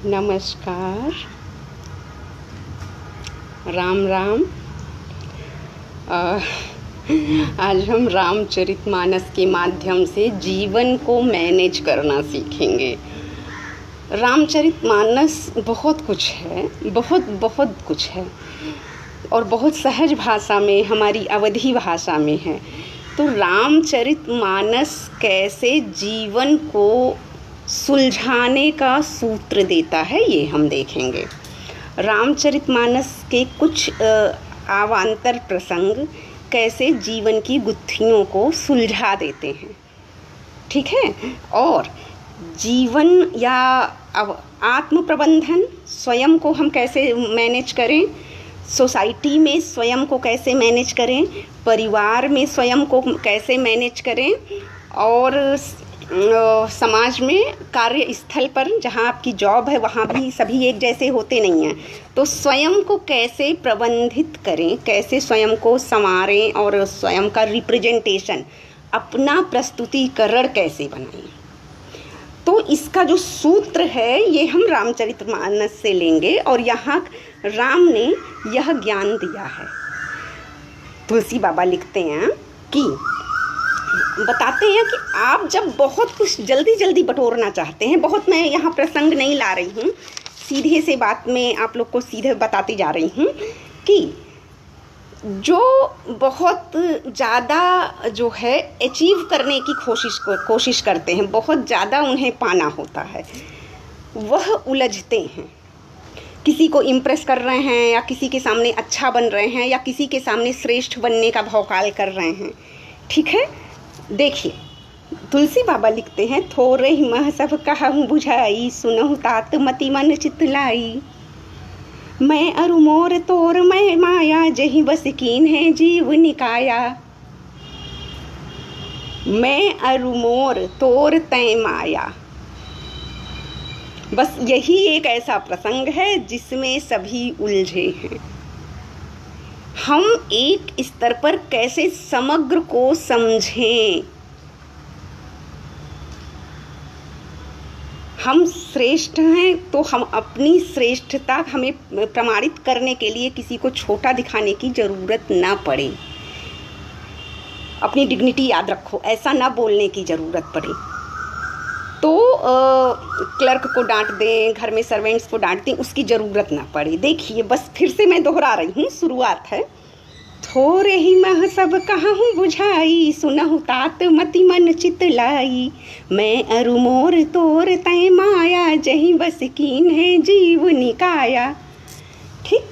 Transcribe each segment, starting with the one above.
नमस्कार। राम राम। अ, आज हम रामचरितमानस के माध्यम से जीवन को मैनेज करना सीखेंगे। रामचरितमानस बहुत कुछ है, बहुत बहुत कुछ है और बहुत सहज भाषा में, हमारी अवधी भाषा में है। तो रामचरितमानस कैसे जीवन को सुलझाने का सूत्र देता है, ये हम देखेंगे। रामचरितमानस के कुछ अवान्तर प्रसंग कैसे जीवन की गुत्थियों को सुलझा देते हैं, ठीक है। और जीवन या आत्म प्रबंधन, स्वयं को हम कैसे मैनेज करें, सोसाइटी में स्वयं को कैसे मैनेज करें, परिवार में स्वयं को कैसे मैनेज करें, और समाज में, कार्यस्थल पर जहाँ आपकी जॉब है वहाँ भी सभी एक जैसे होते नहीं हैं। तो स्वयं को कैसे प्रबंधित करें, कैसे स्वयं को संवारें और स्वयं का रिप्रेजेंटेशन, अपना प्रस्तुतिकरण कैसे बनाएं। तो इसका जो सूत्र है ये हम रामचरितमानस से लेंगे और यहाँ राम ने यह ज्ञान दिया है। तुलसी बाबा लिखते हैं कि बताते हैं कि आप जब बहुत कुछ जल्दी जल्दी बटोरना चाहते हैं, बहुत, मैं यहाँ प्रसंग नहीं ला रही हूँ, सीधे से बात में आप लोग को सीधे बताती जा रही हूँ कि जो बहुत ज़्यादा जो है अचीव करने की कोशिश करते हैं, बहुत ज़्यादा उन्हें पाना होता है, वह उलझते हैं। किसी को इम्प्रेस कर रहे हैं या किसी के सामने अच्छा बन रहे हैं या किसी के सामने श्रेष्ठ बनने का भौकाल कर रहे हैं, ठीक है। देखिए, तुलसी बाबा लिखते हैं, थोरे ही मह सब कहूँ बुझाई, सुनहु तात मति मन चितलाई, मैं अरु मोर तोर मैं माया, जही बस कीन है जीव निकाया। मैं अरु मोर तोर तय माया, बस यही एक ऐसा प्रसंग है जिसमें सभी उलझे हैं। हम एक स्तर पर कैसे समग्र को समझें, हम श्रेष्ठ हैं तो हम अपनी श्रेष्ठता हमें प्रमाणित करने के लिए किसी को छोटा दिखाने की ज़रूरत ना पड़े। अपनी डिग्निटी याद रखो, ऐसा ना बोलने की ज़रूरत पड़े। तो क्लर्क को डांट दें, घर में सर्वेंट्स को डांट दें, उसकी ज़रूरत ना पड़े। देखिए, बस फिर से मैं दोहरा रही हूँ, शुरुआत है। थोरे ही मह सब कहूँ बुझाई, सुनहु तात मति मन चितलाई, मैं अरु मोर तोर तय माया, जही बस कीन है जीव निकाया। ठीक,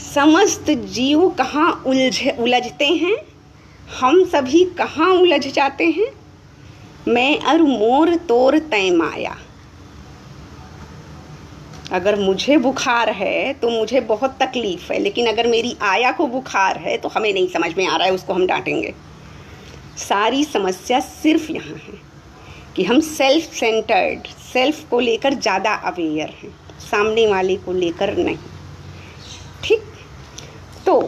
समस्त जीव कहाँ उलझते हैं, हम सभी कहाँ उलझ जाते हैं। मैं अरु मोर तोर तय माया, अगर मुझे बुखार है तो मुझे बहुत तकलीफ़ है, लेकिन अगर मेरी आया को बुखार है तो हमें नहीं समझ में आ रहा है, उसको हम डांटेंगे। सारी समस्या सिर्फ यहाँ है कि हम सेल्फ सेंटर्ड, सेल्फ को लेकर ज़्यादा अवेयर हैं, सामने वाले को लेकर नहीं। ठीक, तो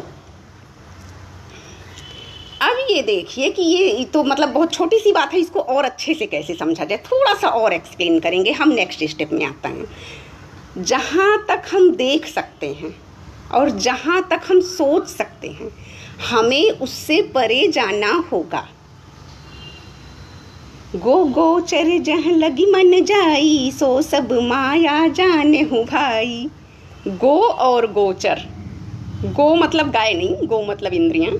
अब ये देखिए कि ये तो मतलब बहुत छोटी सी बात है, इसको और अच्छे से कैसे समझा जाए, थोड़ा सा और एक्सप्लेन करेंगे हम। नेक्स्ट स्टेप में आता है, जहाँ तक हम देख सकते हैं और जहाँ तक हम सोच सकते हैं, हमें उससे परे जाना होगा। गो गोचर जहाँ लगी मन जाई, सो सब माया जाने हूँ भाई। गो और गोचर, गो मतलब गाय नहीं, गो मतलब इंद्रियाँ,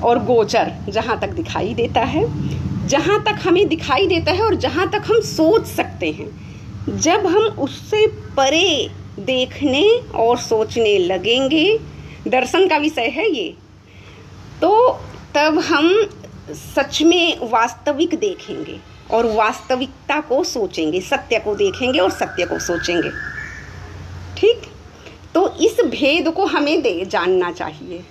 और गोचर जहाँ तक दिखाई देता है, जहाँ तक हमें दिखाई देता है और जहाँ तक हम सोच सकते हैं। जब हम उससे परे देखने और सोचने लगेंगे, दर्शन का विषय है ये, तो तब हम सच में वास्तविक देखेंगे और वास्तविकता को सोचेंगे, सत्य को देखेंगे और सत्य को सोचेंगे। ठीक, तो इस भेद को हमें जानना चाहिए।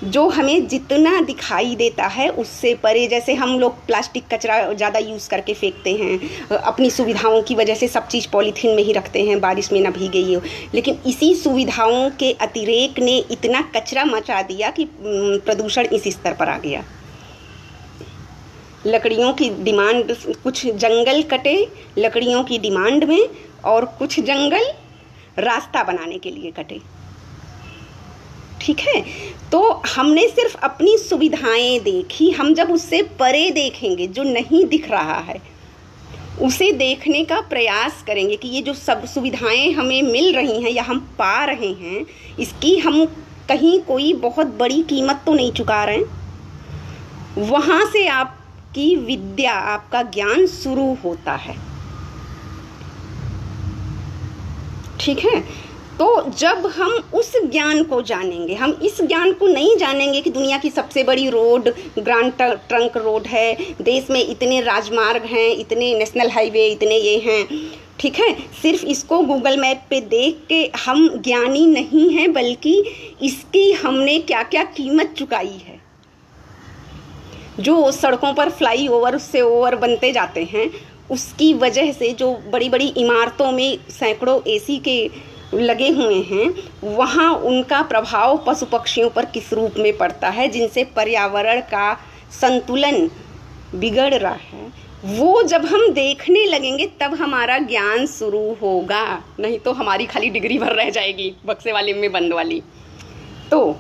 जो हमें जितना दिखाई देता है उससे परे, जैसे हम लोग प्लास्टिक कचरा ज़्यादा यूज़ करके फेंकते हैं, अपनी सुविधाओं की वजह से सब चीज़ पॉलीथीन में ही रखते हैं, बारिश में ना भीगे ये, लेकिन इसी सुविधाओं के अतिरेक ने इतना कचरा मचा दिया कि प्रदूषण इस स्तर पर आ गया। लकड़ियों की डिमांड, कुछ जंगल कटे लकड़ियों की डिमांड में, और कुछ जंगल रास्ता बनाने के लिए कटे। ठीक है, तो हमने सिर्फ अपनी सुविधाएं देखी। हम जब उससे परे देखेंगे, जो नहीं दिख रहा है उसे देखने का प्रयास करेंगे कि ये जो सब सुविधाएं हमें मिल रही हैं या हम पा रहे हैं, इसकी हम कहीं कोई बहुत बड़ी कीमत तो नहीं चुका रहे हैं। वहाँ से आपकी विद्या, आपका ज्ञान शुरू होता है। ठीक है, तो जब हम उस ज्ञान को जानेंगे, हम इस ज्ञान को नहीं जानेंगे कि दुनिया की सबसे बड़ी रोड ग्रांड ट्रंक रोड है, देश में इतने राजमार्ग हैं, इतने नेशनल हाईवे, इतने ये हैं। ठीक है, सिर्फ इसको गूगल मैप पे देख के हम ज्ञानी नहीं हैं, बल्कि इसकी हमने क्या क्या कीमत चुकाई है। जो सड़कों पर फ्लाई ओवर से ओवर बनते जाते हैं, उसकी वजह से जो बड़ी बड़ी इमारतों में सैकड़ों एसी के लगे हुए हैं, वहाँ उनका प्रभाव पशु पक्षियों पर किस रूप में पड़ता है, जिनसे पर्यावरण का संतुलन बिगड़ रहा है। वो जब हम देखने लगेंगे तब हमारा ज्ञान शुरू होगा, नहीं तो हमारी खाली डिग्री भर रह जाएगी, बक्से वाले में बंद वाली। तो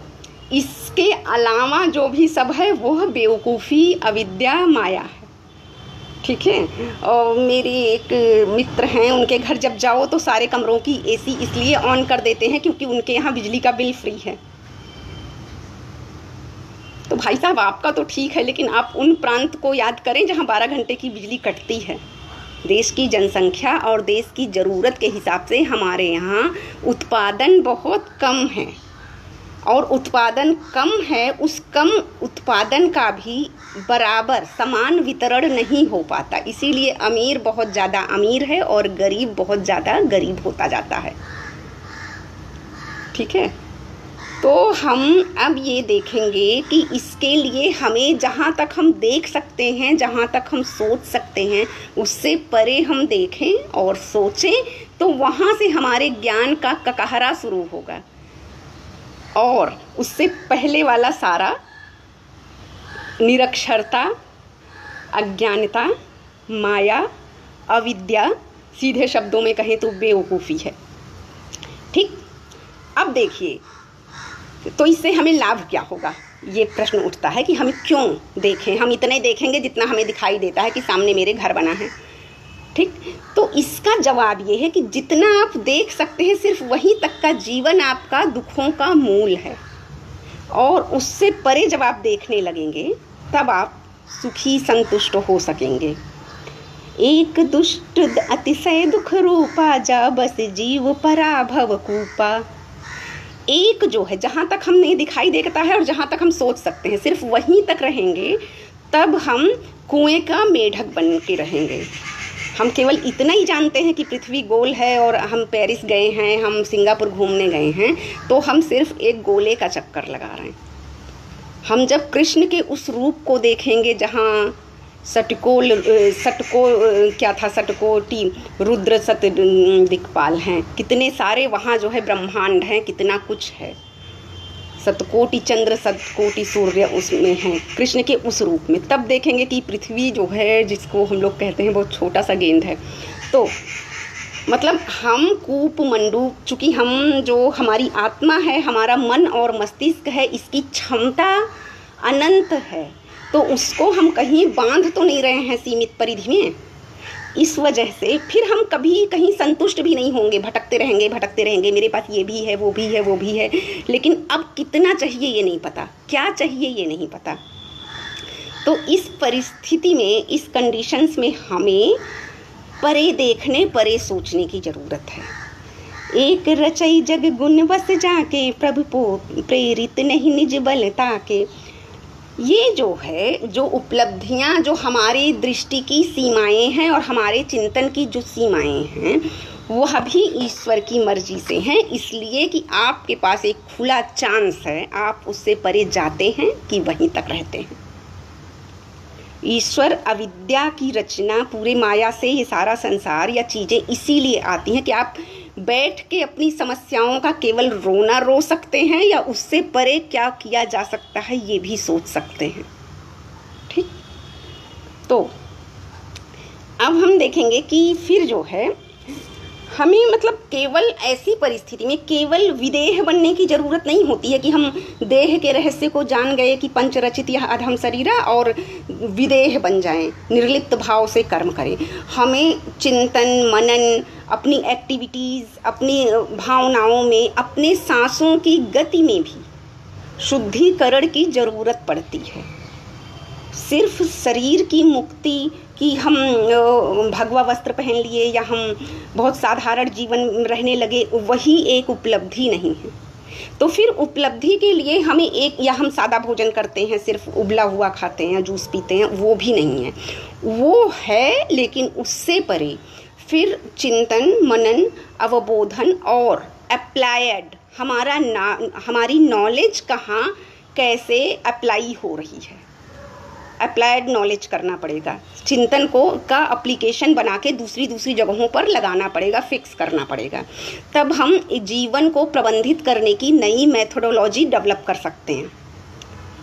इसके अलावा जो भी सब है वो बेवकूफ़ी, अविद्या, माया है। ठीक है, और मेरी एक मित्र हैं, उनके घर जब जाओ तो सारे कमरों की एसी इसलिए ऑन कर देते हैं क्योंकि उनके यहाँ बिजली का बिल फ्री है। तो भाई साहब, आपका तो ठीक है, लेकिन आप उन प्रांत को याद करें जहाँ 12 घंटे की बिजली कटती है। देश की जनसंख्या और देश की ज़रूरत के हिसाब से हमारे यहाँ उत्पादन बहुत कम है, और उत्पादन कम है, उस कम उत्पादन का भी बराबर समान वितरण नहीं हो पाता। इसीलिए अमीर बहुत ज़्यादा अमीर है और गरीब बहुत ज़्यादा गरीब होता जाता है। ठीक है, तो हम अब ये देखेंगे कि इसके लिए हमें जहाँ तक हम देख सकते हैं, जहाँ तक हम सोच सकते हैं, उससे परे हम देखें और सोचें, तो वहाँ से हमारे ज्ञान का ककहरा शुरू होगा। और उससे पहले वाला सारा निरक्षरता, अज्ञानता, माया, अविद्या, सीधे शब्दों में कहें तो बेवकूफ़ी है। ठीक, अब देखिए, तो इससे हमें लाभ क्या होगा, ये प्रश्न उठता है कि हम क्यों देखें। हम इतने देखेंगे जितना हमें दिखाई देता है कि सामने मेरे घर बना है। ठीक, तो इसका जवाब ये है कि जितना आप देख सकते हैं, सिर्फ वहीं तक का जीवन आपका दुखों का मूल है। और उससे परे जब आप देखने लगेंगे तब आप सुखी संतुष्ट हो सकेंगे। एक दुष्ट अतिशय दुख रूपा, जा बस जीव पराभव कूपा। एक जो है, जहाँ तक हम नहीं दिखाई देता है और जहाँ तक हम सोच सकते हैं, सिर्फ वहीं तक रहेंगे, तब हम कुएं का मेढक बन के रहेंगे। हम केवल इतना ही जानते हैं कि पृथ्वी गोल है, और हम पेरिस गए हैं, हम सिंगापुर घूमने गए हैं, तो हम सिर्फ एक गोले का चक्कर लगा रहे हैं। हम जब कृष्ण के उस रूप को देखेंगे जहाँ सटकोटि रुद्र सत दिक्पाल हैं, कितने सारे वहाँ जो है ब्रह्मांड हैं, कितना कुछ है, शतकोटि चंद्र शतकोटि सूर्य उसमें हैं, कृष्ण के उस रूप में, तब देखेंगे कि पृथ्वी जो है, जिसको हम लोग कहते हैं बहुत छोटा सा गेंद है। तो मतलब हम कूप मंडूक, चूँकि हम जो हमारी आत्मा है, हमारा मन और मस्तिष्क है, इसकी क्षमता अनंत है, तो उसको हम कहीं बांध तो नहीं रहे हैं सीमित परिधि में। इस वजह से फिर हम कभी कहीं संतुष्ट भी नहीं होंगे, भटकते रहेंगे, मेरे पास ये भी है, वो भी है, वो भी है, लेकिन अब कितना चाहिए ये नहीं पता, क्या चाहिए ये नहीं पता। तो इस परिस्थिति में, इस कंडीशंस में हमें परे देखने, परे सोचने की ज़रूरत है। एक रचई जग गुण बस जाके, प्रभु को प्रेरित नहीं निज बल ताके। ये जो है, जो उपलब्धियाँ, जो हमारी दृष्टि की सीमाएं हैं और हमारे चिंतन की जो सीमाएं हैं, वह भी ईश्वर की मर्जी से हैं, इसलिए कि आपके पास एक खुला चांस है, आप उससे परे जाते हैं कि वहीं तक रहते हैं। ईश्वर अविद्या की रचना, पूरे माया से ये सारा संसार या चीज़ें इसीलिए आती हैं कि आप बैठ के अपनी समस्याओं का केवल रोना रो सकते हैं, या उससे परे क्या किया जा सकता है ये भी सोच सकते हैं। ठीक, तो अब हम देखेंगे कि फिर जो है हमें मतलब केवल ऐसी परिस्थिति में केवल विदेह बनने की ज़रूरत नहीं होती है कि हम देह के रहस्य को जान गए कि पंचरचित यह अधम शरीरा और विदेह बन जाएं, निर्लिप्त भाव से कर्म करें। हमें चिंतन मनन, अपनी एक्टिविटीज़, अपनी भावनाओं में, अपने सांसों की गति में भी शुद्धिकरण की ज़रूरत पड़ती है। सिर्फ शरीर की मुक्ति कि हम भगवा वस्त्र पहन लिए या हम बहुत साधारण जीवन रहने लगे, वही एक उपलब्धि नहीं है। तो फिर उपलब्धि के लिए हमें एक, या हम सादा भोजन करते हैं, सिर्फ उबला हुआ खाते हैं, जूस पीते हैं, वो भी नहीं है। वो है लेकिन उससे परे फिर चिंतन मनन, अवबोधन और अप्लाइड, हमारी नॉलेज कहाँ कैसे अप्लाई हो रही है, अप्लाइड नॉलेज करना पड़ेगा। चिंतन का एप्लीकेशन बना के दूसरी जगहों पर लगाना पड़ेगा, फिक्स करना पड़ेगा। तब हम जीवन को प्रबंधित करने की नई मेथोडोलॉजी डेवलप कर सकते हैं।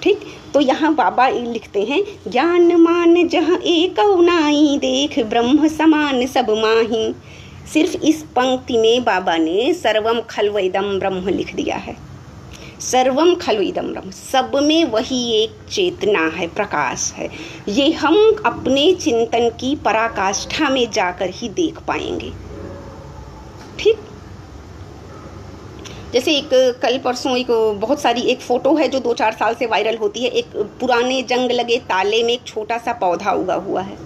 ठीक, तो यहाँ बाबा लिखते हैं, ज्ञान मान जहाँ एक नाई, देख ब्रह्म समान सब माही। सिर्फ इस पंक्ति में बाबा ने सर्वम खल्व इदं ब्रह्म लिख दिया है। सर्वम खलु इदं ब्रह्म, सब में वही एक चेतना है, प्रकाश है। ये हम अपने चिंतन की पराकाष्ठा में जाकर ही देख पाएंगे। ठीक, जैसे एक कल परसों एक बहुत सारी एक फ़ोटो है जो 2-4 साल से वायरल होती है। एक पुराने जंग लगे ताले में एक छोटा सा पौधा उगा हुआ है,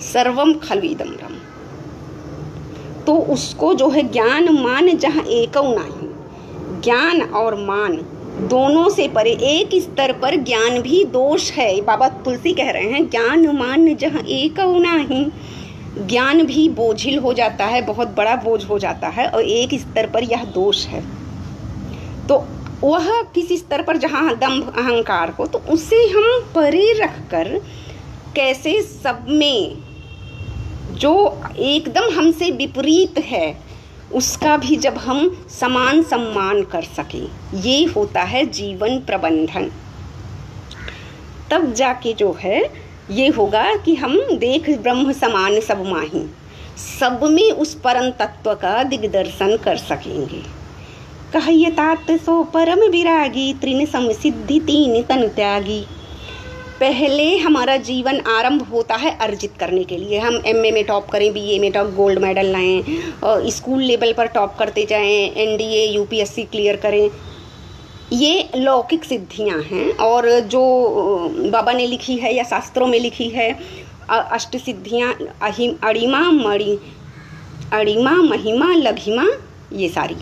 सर्वम खलु इदं ब्रह्म। तो उसको जो है ज्ञान मान जहाँ एकौ नाही, ज्ञान और मान दोनों से परे एक स्तर पर ज्ञान भी दोष है। बाबा तुलसी कह रहे हैं, ज्ञान मान जहाँ एकौ नाही, ज्ञान भी बोझिल हो जाता है, बहुत बड़ा बोझ हो जाता है, और एक स्तर पर यह दोष है। तो वह किसी स्तर पर जहाँ दंभ अहंकार हो, तो उसे हम परे रखकर कैसे सब में जो एकदम हमसे विपरीत है उसका भी जब हम समान सम्मान कर सकें, ये होता है जीवन प्रबंधन। तब जाके जो है ये होगा कि हम देख ब्रह्म समान सब माही, सब में उस परम तत्व का दिग्दर्शन कर सकेंगे। कहियतात सो परम विरागी, तृण सम सिद्धि तीन तन त्यागी। पहले हमारा जीवन आरंभ होता है अर्जित करने के लिए। हम एमए में टॉप करें, बीए में टॉप, गोल्ड मेडल लाएं, और स्कूल लेवल पर टॉप करते जाएं, एनडीए यूपीएससी क्लियर करें। ये लौकिक सिद्धियां हैं। और जो बाबा ने लिखी है या शास्त्रों में लिखी है, अष्ट सिद्धियां, अड़िमा महिमा लघिमा, ये सारी,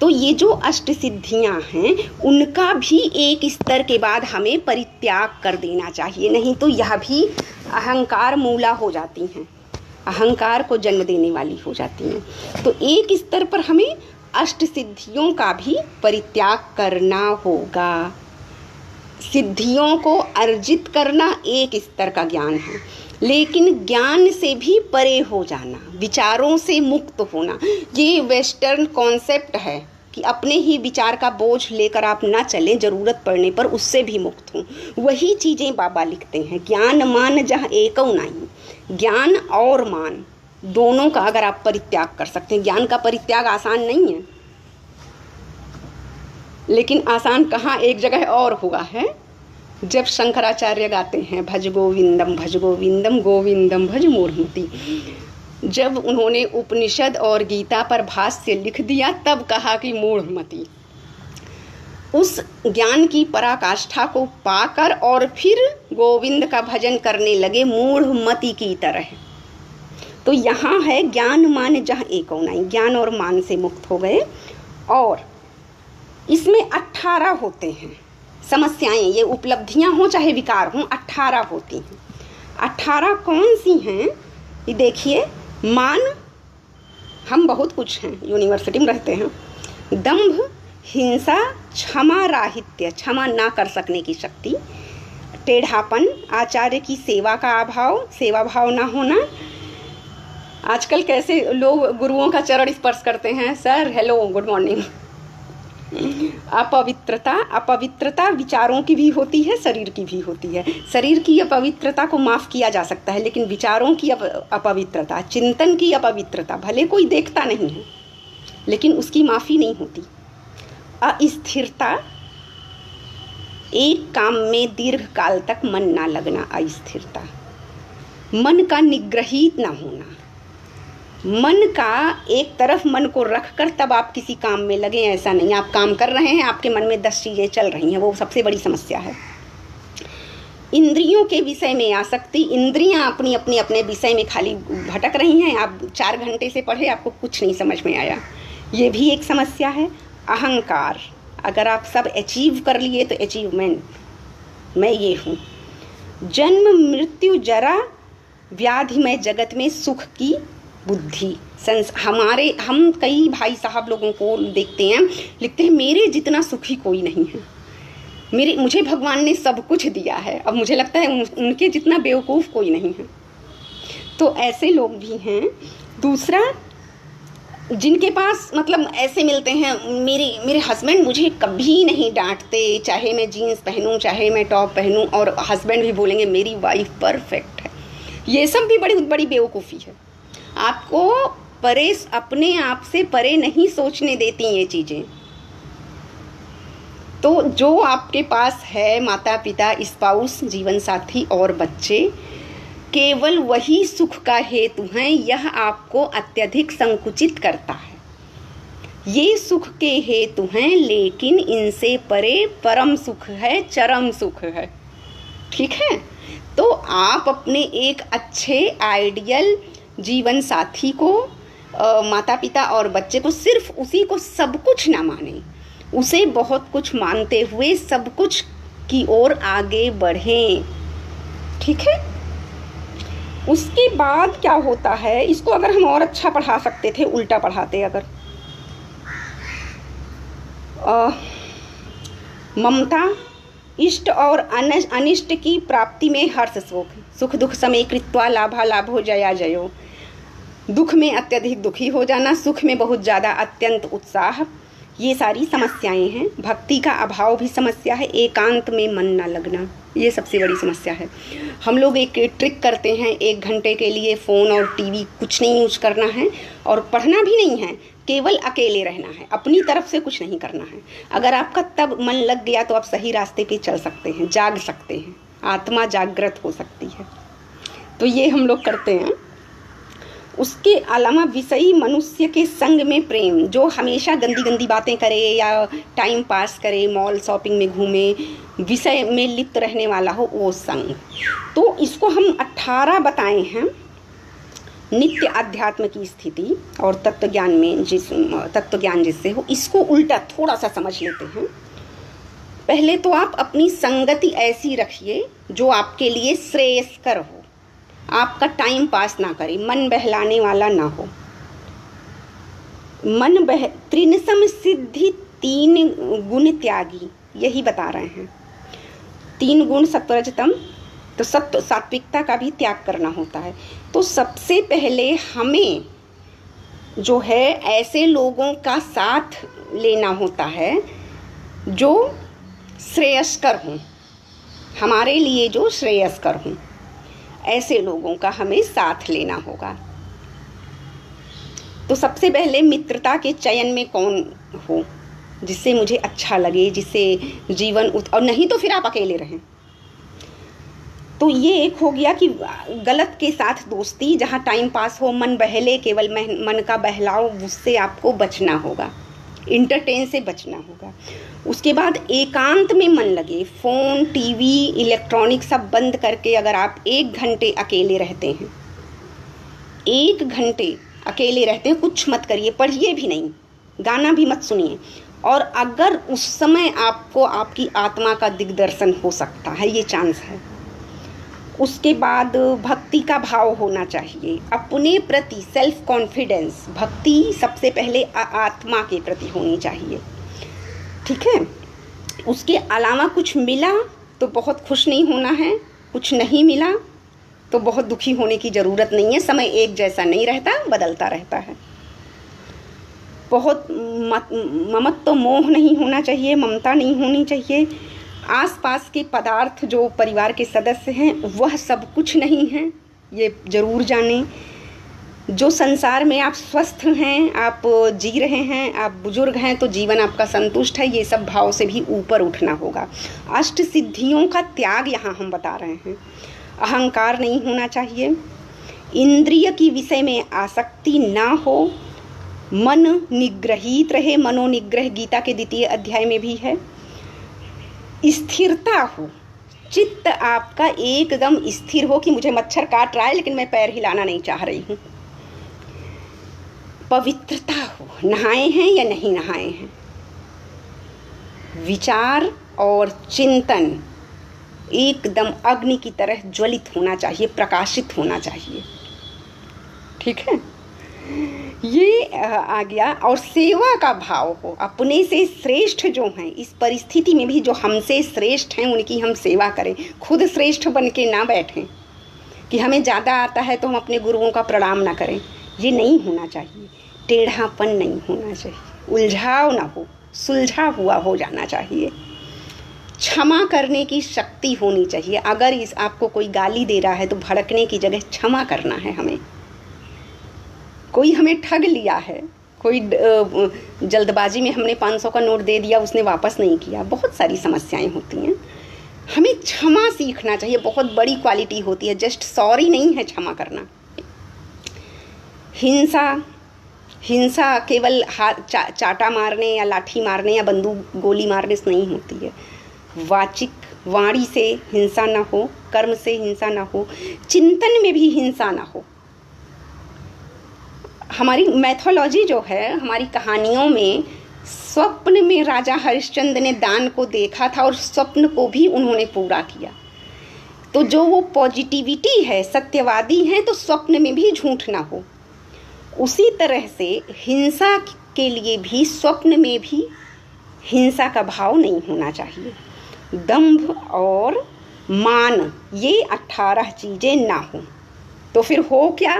तो ये जो अष्ट सिद्धियां हैं उनका भी एक स्तर के बाद हमें परित्याग कर देना चाहिए, नहीं तो यह भी अहंकार मूला हो जाती हैं, अहंकार को जन्म देने वाली हो जाती हैं। तो एक स्तर पर हमें अष्ट सिद्धियों का भी परित्याग करना होगा। सिद्धियों को अर्जित करना एक स्तर का ज्ञान है, लेकिन ज्ञान से भी परे हो जाना, विचारों से मुक्त होना, ये वेस्टर्न कॉन्सेप्ट है कि अपने ही विचार का बोझ लेकर आप ना चलें, ज़रूरत पड़ने पर उससे भी मुक्त हों। वही चीज़ें बाबा लिखते हैं, ज्ञान मान जहाँ एकौ नाही, ज्ञान और मान दोनों का अगर आप परित्याग कर सकते हैं। ज्ञान का परित्याग आसान नहीं है, लेकिन आसान कहाँ, एक जगह और हुआ है, जब शंकराचार्य गाते हैं भज गोविंदम गोविंदम भज मूढ़मति। जब उन्होंने उपनिषद और गीता पर भाष्य लिख दिया तब कहा कि मूढ़मति। उस ज्ञान की पराकाष्ठा को पाकर और फिर गोविंद का भजन करने लगे मूढ़मति की तरह। तो यहाँ है ज्ञान मान जहाँ एकौ नाही, ज्ञान और मान से मुक्त हो गए। और इसमें 18 होते हैं समस्याएं, ये उपलब्धियां हों चाहे विकार हों, 18 होती हैं। 18 कौन सी हैं ये देखिए। मान, हम बहुत कुछ हैं, यूनिवर्सिटी में रहते हैं। दंभ, हिंसा, क्षमा राहित्य, क्षमा ना कर सकने की शक्ति, टेढ़ापन, आचार्य की सेवा का अभाव, सेवा भाव ना होना। आजकल कैसे लोग गुरुओं का चरण स्पर्श करते हैं, सर हेलो गुड मॉर्निंग, अपवित्रता विचारों की भी होती है, शरीर की भी होती है। शरीर की अपवित्रता को माफ़ किया जा सकता है, लेकिन विचारों की अपवित्रता, चिंतन की अपवित्रता, भले कोई देखता नहीं है लेकिन उसकी माफ़ी नहीं होती। अस्थिरता, एक काम में दीर्घ काल तक मन ना लगना, अस्थिरता। मन का निग्रहित ना होना, मन का एक तरफ मन को रख कर तब आप किसी काम में लगे, ऐसा नहीं। आप काम कर रहे हैं, आपके मन में 10 चीज़ें चल रही हैं, वो सबसे बड़ी समस्या है। इंद्रियों के विषय में आसक्ति, इंद्रियां अपनी अपनी अपने विषय में खाली भटक रही हैं। आप 4 घंटे से पढ़े, आपको कुछ नहीं समझ में आया, ये भी एक समस्या है। अहंकार, अगर आप सब अचीव कर लिए तो अचीवमेंट, मैं ये हूँ। जन्म मृत्यु जरा व्याधिमय जगत में सुख की बुद्धि, हम कई भाई साहब लोगों को देखते हैं, लिखते हैं मेरे जितना सुखी कोई नहीं है, मुझे भगवान ने सब कुछ दिया है। अब मुझे लगता है उनके जितना बेवकूफ़ कोई नहीं है। तो ऐसे लोग भी हैं। दूसरा, जिनके पास मतलब ऐसे मिलते हैं, मेरे हस्बैंड मुझे कभी नहीं डांटते, चाहे मैं जीन्स पहनूं चाहे मैं टॉप पहनूं, और हस्बैंड भी बोलेंगे मेरी वाइफ परफेक्ट है। ये सब भी बड़ी बड़ी बेवकूफ़ी है। आपको अपने आप से परे नहीं सोचने देती ये चीज़ें। तो जो आपके पास है, माता पिता, स्पाउस, जीवन साथी और बच्चे, केवल वही सुख का हेतु हैं। यह आपको अत्यधिक संकुचित करता है। ये सुख के हेतु हैं, लेकिन इनसे परे परम सुख है, चरम सुख है। ठीक है? तो आप अपने एक अच्छे आइडियल जीवन साथी को, माता पिता और बच्चे को, सिर्फ उसी को सब कुछ ना माने, उसे बहुत कुछ मानते हुए सब कुछ की ओर आगे बढ़ें। ठीक है? उसके बाद क्या होता है, इसको अगर हम और अच्छा पढ़ा सकते थे, उल्टा पढ़ाते अगर, ममता, इष्ट और अनिष्ट की प्राप्ति में हर्ष शोक, सुख दुख समय कृत्वा लाभा लाभो जया जयो, दुख में अत्यधिक दुखी हो जाना, सुख में बहुत ज़्यादा अत्यंत उत्साह, ये सारी समस्याएं हैं। भक्ति का अभाव भी समस्या है। एकांत में मन ना लगना, ये सबसे बड़ी समस्या है। हम लोग एक ट्रिक करते हैं, 1 घंटे के लिए फ़ोन और टीवी कुछ नहीं यूज करना है, और पढ़ना भी नहीं है, केवल अकेले रहना है, अपनी तरफ से कुछ नहीं करना है। अगर आपका तब मन लग गया तो आप सही रास्ते पे चल सकते हैं, जाग सकते हैं, आत्मा जागृत हो सकती है। तो ये हम लोग करते हैं। उसके अलावा विषयी मनुष्य के संग में प्रेम, जो हमेशा गंदी गंदी बातें करे या टाइम पास करे, मॉल शॉपिंग में घूमे, विषय में लिप्त रहने वाला हो, वो संग। तो इसको हम 18 बताए हैं। नित्य अध्यात्म की स्थिति और तत्व ज्ञान जिससे हो, इसको उल्टा थोड़ा सा समझ लेते हैं। पहले तो आप अपनी संगति ऐसी रखिए जो आपके लिए श्रेयस्कर हो, आपका टाइम पास ना करे, मन बहलाने वाला ना हो। त्रिनसम सिद्धि 3 गुण त्यागी, यही बता रहे हैं। 3 गुण सत्वरजतम, तो सात्विकता का भी त्याग करना होता है। तो सबसे पहले हमें जो है ऐसे लोगों का साथ लेना होता है जो श्रेयस्कर हों, हमारे लिए जो श्रेयस्कर हों, ऐसे लोगों का हमें साथ लेना होगा। तो सबसे पहले मित्रता के चयन में कौन हो जिससे मुझे अच्छा लगे, जिससे जीवन और नहीं तो फिर आप अकेले रहें। तो ये एक हो गया कि गलत के साथ दोस्ती, जहाँ टाइम पास हो, मन बहले, केवल मन का बहलाव, उससे आपको बचना होगा, इंटरटेन से बचना होगा। उसके बाद एकांत में मन लगे, फ़ोन, टीवी, इलेक्ट्रॉनिक सब बंद करके अगर आप 1 घंटे अकेले रहते हैं, 1 घंटे अकेले रहते हैं, कुछ मत करिए, पढ़िए भी नहीं, गाना भी मत सुनिए, और अगर उस समय आपको आपकी आत्मा का दिग्दर्शन हो सकता है, ये चांस है। उसके बाद भक्ति का भाव होना चाहिए, अपने प्रति सेल्फ कॉन्फिडेंस, भक्ति सबसे पहले आत्मा के प्रति होनी चाहिए। ठीक है? उसके अलावा कुछ मिला तो बहुत खुश नहीं होना है, कुछ नहीं मिला तो बहुत दुखी होने की ज़रूरत नहीं है। समय एक जैसा नहीं रहता, बदलता रहता है। बहुत ममत्व मोह नहीं होना चाहिए, ममता नहीं होनी चाहिए। आसपास के पदार्थ जो परिवार के सदस्य हैं वह सब कुछ नहीं है, ये ज़रूर जानें। जो संसार में आप स्वस्थ हैं, आप जी रहे हैं, आप बुजुर्ग हैं तो जीवन आपका संतुष्ट है, ये सब भाव से भी ऊपर उठना होगा। अष्ट सिद्धियों का त्याग यहाँ हम बता रहे हैं। अहंकार नहीं होना चाहिए, इंद्रिय की विषय में आसक्ति ना हो, मन निग्रहित रहे, मनोनिग्रह गीता के 2 अध्याय में भी है। स्थिरता हो, चित्त आपका एकदम स्थिर हो कि मुझे मच्छर काट रहा है लेकिन मैं पैर हिलाना नहीं चाह रही हूँ। पवित्रता हो, नहाए हैं या नहीं नहाए हैं। विचार और चिंतन एकदम अग्नि की तरह ज्वलित होना चाहिए, प्रकाशित होना चाहिए। ठीक है, ये आ गया। और सेवा का भाव हो, अपने से श्रेष्ठ जो हैं, इस परिस्थिति में भी जो हमसे श्रेष्ठ हैं उनकी हम सेवा करें। खुद श्रेष्ठ बन के ना बैठें कि हमें ज़्यादा आता है तो हम अपने गुरुओं का प्रणाम ना करें, ये नहीं होना चाहिए। टेढ़ापन नहीं होना चाहिए, उलझाव ना हो, सुलझा हुआ हो जाना चाहिए। क्षमा करने की शक्ति होनी चाहिए। अगर आपको कोई गाली दे रहा है तो भड़कने की जगह क्षमा करना है हमें। कोई हमें ठग लिया है, कोई जल्दबाजी में हमने 500 का नोट दे दिया, उसने वापस नहीं किया, बहुत सारी समस्याएं होती हैं। हमें क्षमा सीखना चाहिए, बहुत बड़ी क्वालिटी होती है। जस्ट सॉरी नहीं है क्षमा करना। हिंसा केवल चाटा मारने या लाठी मारने या बंदूक गोली मारने से नहीं होती है। वाणी से हिंसा ना हो, कर्म से हिंसा ना हो, चिंतन में भी हिंसा ना हो। हमारी मैथोलॉजी जो है, हमारी कहानियों में स्वप्न में राजा हरिश्चंद्र ने दान को देखा था और स्वप्न को भी उन्होंने पूरा किया। तो जो वो पॉजिटिविटी है, सत्यवादी हैं, तो स्वप्न में भी झूठ ना हो। उसी तरह से हिंसा के लिए भी स्वप्न में भी हिंसा का भाव नहीं होना चाहिए। दंभ और मान, ये 18 चीज़ें ना हो। तो फिर हो क्या?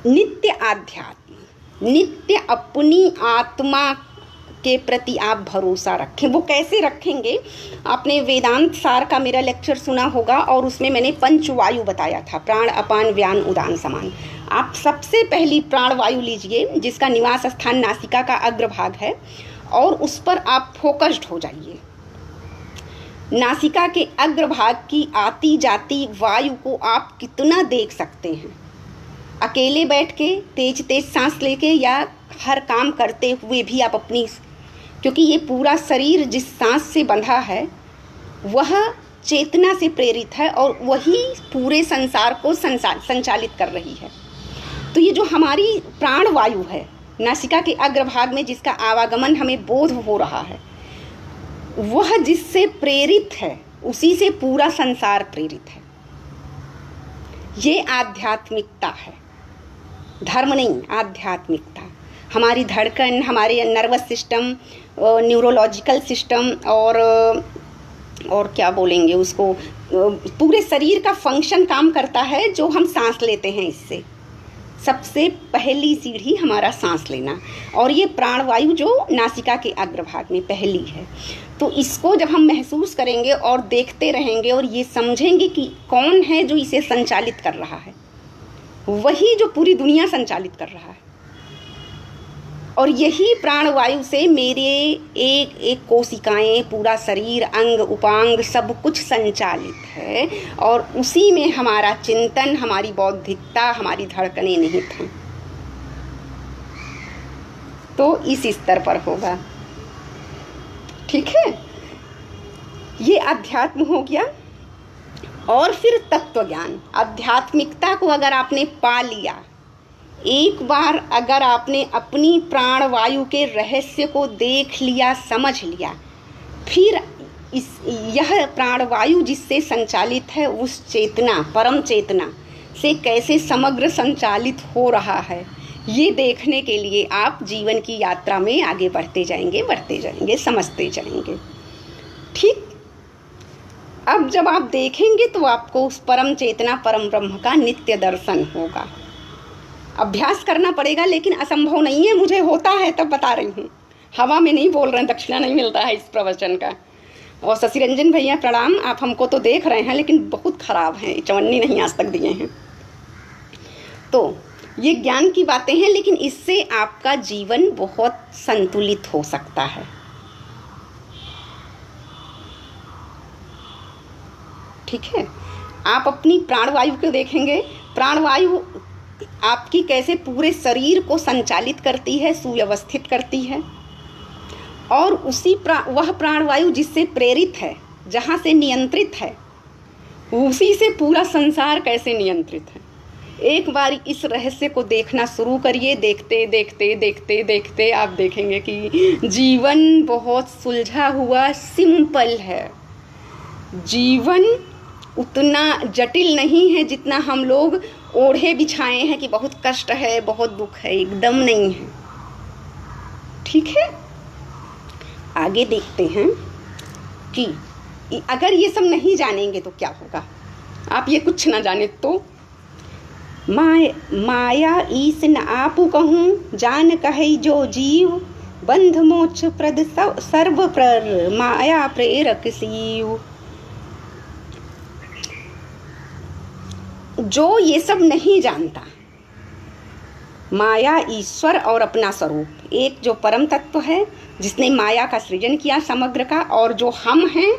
नित्य आध्यात्म, नित्य अपनी आत्मा के प्रति आप भरोसा रखें। वो कैसे रखेंगे? आपने वेदांत सार का मेरा लेक्चर सुना होगा और उसमें मैंने पंचवायु बताया था, प्राण, अपान, व्यान, उदान, समान। आप सबसे पहली प्राणवायु लीजिए जिसका निवास स्थान नासिका का अग्रभाग है और उस पर आप फोकस्ड हो जाइए। नासिका के अग्रभाग की आती जाती वायु को आप कितना देख सकते हैं? अकेले बैठ के तेज तेज सांस लेके या हर काम करते हुए भी आप अपनी, क्योंकि ये पूरा शरीर जिस सांस से बंधा है वह चेतना से प्रेरित है और वही पूरे संसार को संचालित कर रही है। तो ये जो हमारी प्राणवायु है नासिका के अग्रभाग में, जिसका आवागमन हमें बोध हो रहा है, वह जिससे प्रेरित है उसी से पूरा संसार प्रेरित है। ये आध्यात्मिकता है, धर्म नहीं, आध्यात्मिकता। हमारी धड़कन, हमारे नर्वस सिस्टम, न्यूरोलॉजिकल सिस्टम और क्या बोलेंगे उसको, पूरे शरीर का फंक्शन काम करता है जो हम सांस लेते हैं। इससे सबसे पहली सीढ़ी हमारा सांस लेना, और ये प्राणवायु जो नासिका के अग्रभाग में पहली है। तो इसको जब हम महसूस करेंगे और देखते रहेंगे और ये समझेंगे कि कौन है जो इसे संचालित कर रहा है, वही जो पूरी दुनिया संचालित कर रहा है। और यही प्राणवायु से मेरे एक एक कोशिकाएं, पूरा शरीर, अंग उपांग सब कुछ संचालित है और उसी में हमारा चिंतन, हमारी बौद्धिकता, हमारी धड़कनें निहित हैं। तो इस स्तर पर होगा। ठीक है, ये अध्यात्म हो गया। और फिर तत्व ज्ञान। आध्यात्मिकता को अगर आपने पा लिया, एक बार अगर आपने अपनी प्राणवायु के रहस्य को देख लिया, समझ लिया, फिर यह प्राणवायु जिससे संचालित है उस चेतना, परम चेतना से कैसे समग्र संचालित हो रहा है, ये देखने के लिए आप जीवन की यात्रा में आगे बढ़ते जाएंगे, समझते जाएंगे। ठीक, अब जब आप देखेंगे तो आपको उस परम चेतना, परम ब्रह्म का नित्य दर्शन होगा। अभ्यास करना पड़ेगा, लेकिन असंभव नहीं है, मुझे होता है तब बता रही हूँ। हवा में नहीं बोल रहे हैं, दक्षिणा नहीं मिलता है इस प्रवचन का। और शशि रंजन भैया प्रणाम, आप हमको तो देख रहे हैं लेकिन बहुत खराब हैं, चवन्नी नहीं आज तक दिए हैं। तो ये ज्ञान की बातें हैं, लेकिन इससे आपका जीवन बहुत संतुलित हो सकता है। ठीक है, आप अपनी प्राणवायु को देखेंगे, प्राणवायु आपकी कैसे पूरे शरीर को संचालित करती है, सुव्यवस्थित करती है। और उसी वह प्राणवायु जिससे प्रेरित है, जहाँ से नियंत्रित है, उसी से पूरा संसार कैसे नियंत्रित है। एक बार इस रहस्य को देखना शुरू करिए, देखते देखते देखते देखते आप देखेंगे कि जीवन बहुत सुलझा हुआ सिंपल है। जीवन उतना जटिल नहीं है जितना हम लोग ओढ़े बिछाए हैं कि बहुत कष्ट है, बहुत दुख है, एकदम नहीं है। ठीक है, आगे देखते हैं कि अगर ये सब नहीं जानेंगे तो क्या होगा। आप ये कुछ ना जाने तो माया ईस न आपू कहूँ, जान कहे जो जीव, बंध मोक्ष प्रद सर्व पर माया प्रेरक शिव। जो ये सब नहीं जानता, माया, ईश्वर और अपना स्वरूप, एक जो परम तत्व है जिसने माया का सृजन किया समग्र का, और जो हम हैं,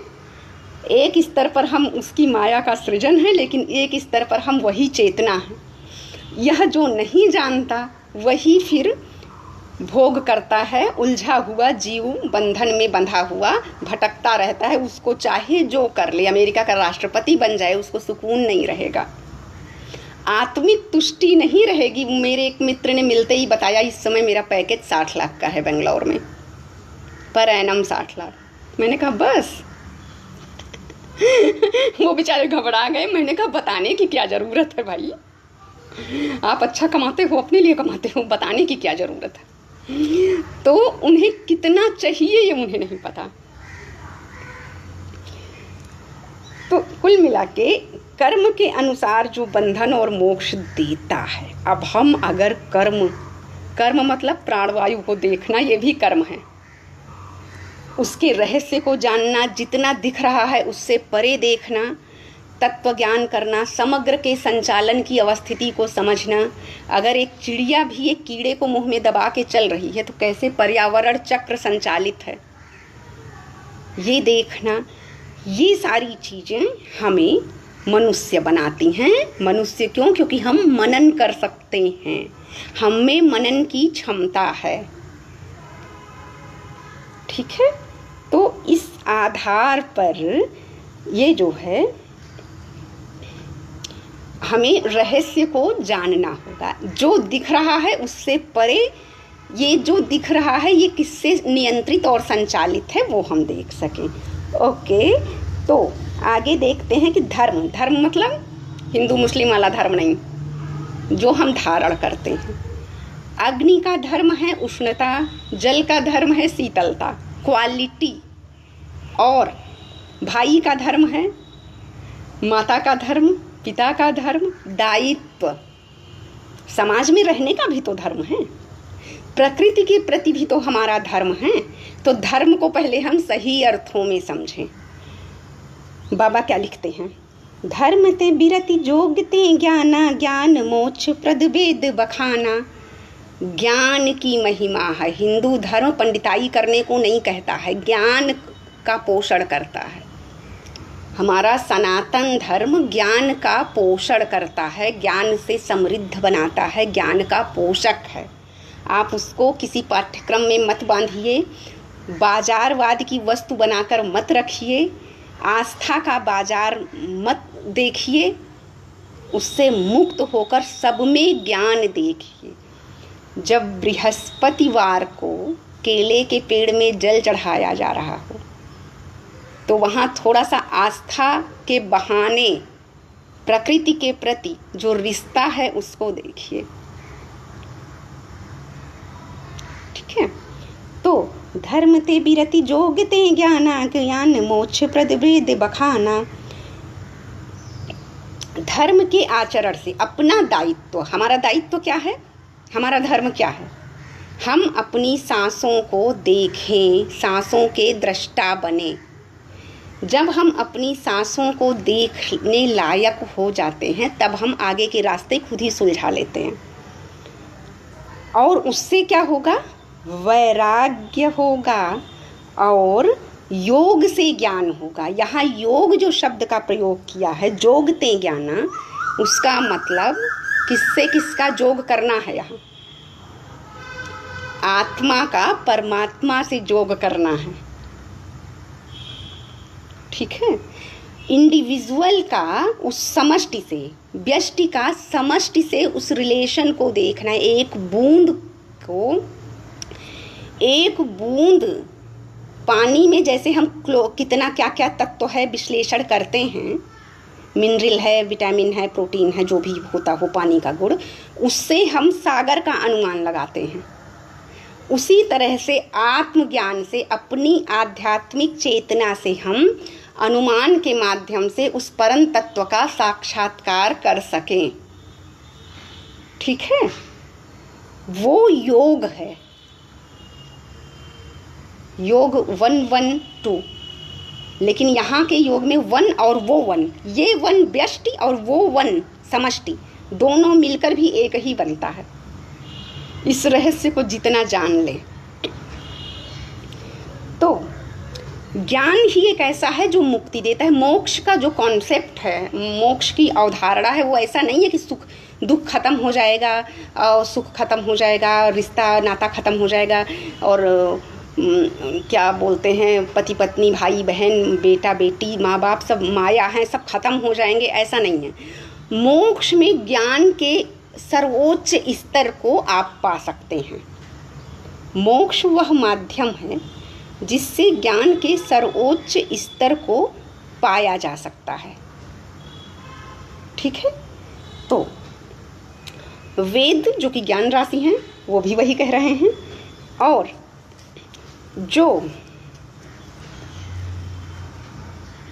एक स्तर पर हम उसकी माया का सृजन है, लेकिन एक स्तर पर हम वही चेतना है। यह जो नहीं जानता वही फिर भोग करता है, उलझा हुआ जीव बंधन में बंधा हुआ भटकता रहता है। उसको चाहे जो कर ले, अमेरिका का राष्ट्रपति बन जाए, उसको सुकून नहीं रहेगा, आत्मिक तुष्टि नहीं रहेगी। मेरे एक मित्र ने मिलते ही बताया, इस समय मेरा पैकेज 60 लाख का है बेंगलोर में, पर एनम 60 लाख। मैंने कहा बस वो बेचारे घबरा गए। मैंने कहा बताने की क्या ज़रूरत है भाई, आप अच्छा कमाते हो, अपने लिए कमाते हो, बताने की क्या ज़रूरत है। तो उन्हें कितना चाहिए ये उन्हें नहीं पता। तो कुल मिला के कर्म के अनुसार जो बंधन और मोक्ष देता है। अब हम अगर कर्म मतलब प्राणवायु को देखना, ये भी कर्म है। उसके रहस्य को जानना, जितना दिख रहा है उससे परे देखना, तत्व ज्ञान करना, समग्र के संचालन की अवस्थिति को समझना। अगर एक चिड़िया भी एक कीड़े को मुंह में दबा के चल रही है तो कैसे पर्यावरण चक्र संचालित है, ये देखना। ये सारी चीज़ें हमें मनुष्य बनाती हैं। मनुष्य क्यों? क्योंकि हम मनन कर सकते हैं, हम में मनन की क्षमता है। ठीक है, तो इस आधार पर ये जो है हमें रहस्य को जानना होगा। जो दिख रहा है उससे परे ये जो दिख रहा है ये किससे नियंत्रित और संचालित है वो हम देख सकें। ओके, तो आगे देखते हैं कि धर्म मतलब हिंदू मुस्लिम वाला धर्म नहीं, जो हम धारण करते हैं। अग्नि का धर्म है उष्णता, जल का धर्म है शीतलता, क्वालिटी। और भाई का धर्म है, माता का धर्म, पिता का धर्म, दायित्व। समाज में रहने का भी तो धर्म है, प्रकृति के प्रति भी तो हमारा धर्म है। तो धर्म को पहले हम सही अर्थों में समझें। बाबा क्या लिखते हैं? धर्म ते बिरति जोगते ज्ञाना, ज्ञान मोक्ष प्रद वेद बखाना। ज्ञान की महिमा है। हिंदू धर्म पंडिताई करने को नहीं कहता है, ज्ञान का पोषण करता है। हमारा सनातन धर्म ज्ञान का पोषण करता है, ज्ञान से समृद्ध बनाता है, ज्ञान का पोषक है। आप उसको किसी पाठ्यक्रम में मत बांधिए, बाजारवाद की वस्तु बनाकर मत रखिए, आस्था का बाजार मत देखिए, उससे मुक्त होकर सब में ज्ञान देखिए। जब बृहस्पतिवार को केले के पेड़ में जल चढ़ाया जा रहा हो तो वहाँ थोड़ा सा आस्था के बहाने प्रकृति के प्रति जो रिश्ता है उसको देखिए। ठीक है, तो धर्म ते बिरति जोगते ज्ञाना, ज्ञान मोक्ष प्रद वेद बखाना। धर्म के आचरण से अपना दायित्व, हमारा दायित्व क्या है? हमारा धर्म क्या है? हम अपनी सांसों को देखें, सांसों के दृष्टा बने। जब हम अपनी सांसों को देखने लायक हो जाते हैं तब हम आगे के रास्ते खुद ही सुलझा लेते हैं। और उससे क्या होगा? वैराग्य होगा और योग से ज्ञान होगा। यहाँ योग जो शब्द का प्रयोग किया है, जोगते ज्ञाना, उसका मतलब किससे किसका जोग करना है? यहाँ आत्मा का परमात्मा से जोग करना है। ठीक है? इंडिविजुअल का उस समष्टि से, व्यष्टि का समष्टि से उस रिलेशन को देखना है। एक बूंद पानी में जैसे हम कितना क्या क्या तत्व है विश्लेषण करते हैं, मिनरल है, विटामिन है, प्रोटीन है, जो भी होता हो पानी का गुण, उससे हम सागर का अनुमान लगाते हैं। उसी तरह से आत्मज्ञान से, अपनी आध्यात्मिक चेतना से हम अनुमान के माध्यम से उस परम तत्व का साक्षात्कार कर सकें। ठीक है? वो योग है, योग 112। लेकिन यहाँ के योग में वन और वो वन, ये वन व्यष्टि और वो वन समष्टि, दोनों मिलकर भी एक ही बनता है। इस रहस्य को जितना जान ले, तो ज्ञान ही एक ऐसा है जो मुक्ति देता है। मोक्ष का जो कॉन्सेप्ट है, मोक्ष की अवधारणा है, वो ऐसा नहीं है कि दुख खत्म हो जाएगा और सुख खत्म हो जाएगा, रिश्ता नाता खत्म हो जाएगा और क्या बोलते हैं, पति पत्नी, भाई बहन, बेटा बेटी, माँ बाप सब माया हैं, सब खत्म हो जाएंगे, ऐसा नहीं है। मोक्ष में ज्ञान के सर्वोच्च स्तर को आप पा सकते हैं। मोक्ष वह माध्यम है जिससे ज्ञान के सर्वोच्च स्तर को पाया जा सकता है। ठीक है? तो वेद जो कि ज्ञान राशि हैं वो भी वही कह रहे हैं, और जो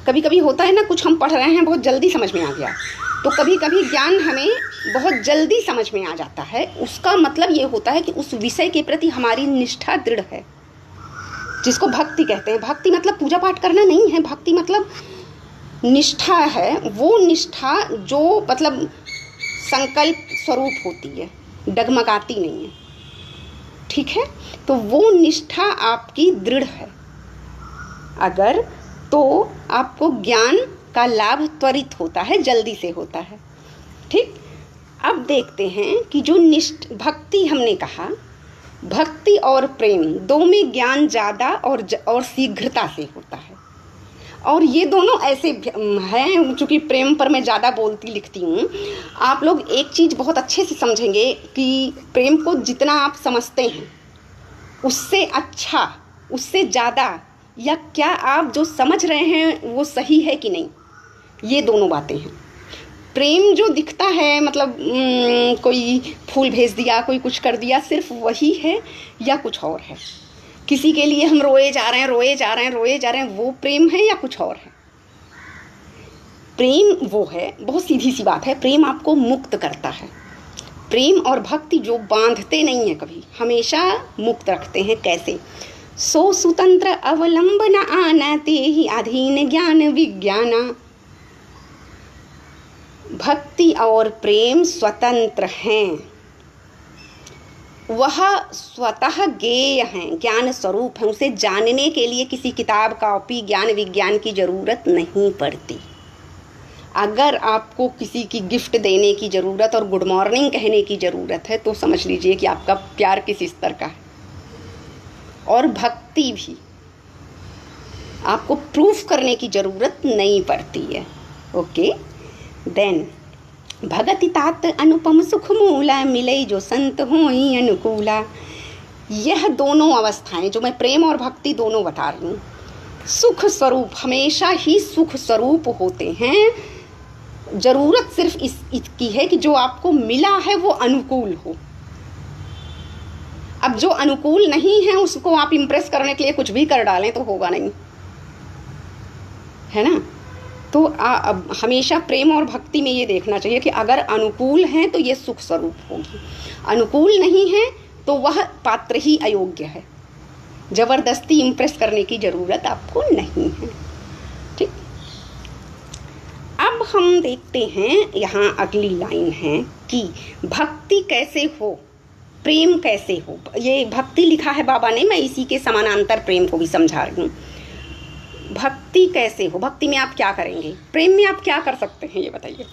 कभी कभी होता है ना, कुछ हम पढ़ रहे हैं बहुत जल्दी समझ में आ गया, तो कभी कभी ज्ञान हमें बहुत जल्दी समझ में आ जाता है। उसका मतलब ये होता है कि उस विषय के प्रति हमारी निष्ठा दृढ़ है, जिसको भक्ति कहते हैं। भक्ति मतलब पूजा पाठ करना नहीं है, भक्ति मतलब निष्ठा है। वो निष्ठा जो मतलब संकल्प स्वरूप होती है, डगमगाती नहीं है। ठीक है? तो वो निष्ठा आपकी दृढ़ है अगर, तो आपको ज्ञान का लाभ त्वरित होता है, जल्दी से होता है। ठीक? अब देखते हैं कि जो भक्ति हमने कहा, भक्ति और प्रेम दो में ज्ञान ज़्यादा और शीघ्रता से होता है। और ये दोनों ऐसे हैं, चूँकि प्रेम पर मैं ज़्यादा बोलती लिखती हूँ, आप लोग एक चीज़ बहुत अच्छे से समझेंगे कि प्रेम को जितना आप समझते हैं उससे अच्छा, उससे ज़्यादा, या क्या आप जो समझ रहे हैं वो सही है कि नहीं, ये दोनों बातें हैं। प्रेम जो दिखता है, मतलब कोई फूल भेज दिया, कोई कुछ कर दिया, सिर्फ वही है या कुछ और है? किसी के लिए हम रोए जा रहे हैं, वो प्रेम है या कुछ और है? प्रेम वो है, बहुत सीधी सी बात है, प्रेम आपको मुक्त करता है। प्रेम और भक्ति जो बांधते नहीं है कभी, हमेशा मुक्त रखते हैं। कैसे? सो स्वतंत्र अवलंबन आना ते ही अधीन ज्ञान विज्ञाना। भक्ति और प्रेम स्वतंत्र हैं, वह स्वतः ज्ञेय हैं, ज्ञान स्वरूप हैं। उसे जानने के लिए किसी किताब, कॉपी, ज्ञान विज्ञान की ज़रूरत नहीं पड़ती। अगर आपको किसी की गिफ्ट देने की ज़रूरत और गुड मॉर्निंग कहने की ज़रूरत है तो समझ लीजिए कि आपका प्यार किस स्तर का है। और भक्ति भी आपको प्रूफ करने की ज़रूरत नहीं पड़ती है। ओके, देन भगति तात अनुपम सुख मूला, मिले जो संत होई अनुकूला। यह दोनों अवस्थाएं जो मैं प्रेम और भक्ति दोनों बता रही हूँ, सुख स्वरूप, हमेशा ही सुख स्वरूप होते हैं। ज़रूरत सिर्फ इसकी है कि जो आपको मिला है वो अनुकूल हो। अब जो अनुकूल नहीं है उसको आप इम्प्रेस करने के लिए कुछ भी कर डालें तो होगा नहीं, है ना? तो अब हमेशा प्रेम और भक्ति में ये देखना चाहिए कि अगर अनुकूल हैं तो ये सुख स्वरूप होगी, अनुकूल नहीं है तो वह पात्र ही अयोग्य है। जबरदस्ती इम्प्रेस करने की ज़रूरत आपको नहीं है। ठीक, अब हम देखते हैं यहाँ अगली लाइन है कि भक्ति कैसे हो, प्रेम कैसे हो। ये भक्ति लिखा है बाबा ने, मैं इसी के समानांतर प्रेम को भी समझा रही हूँ। भक्ति कैसे हो, भक्ति में आप क्या करेंगे, प्रेम में आप क्या कर सकते हैं, ये बताइए।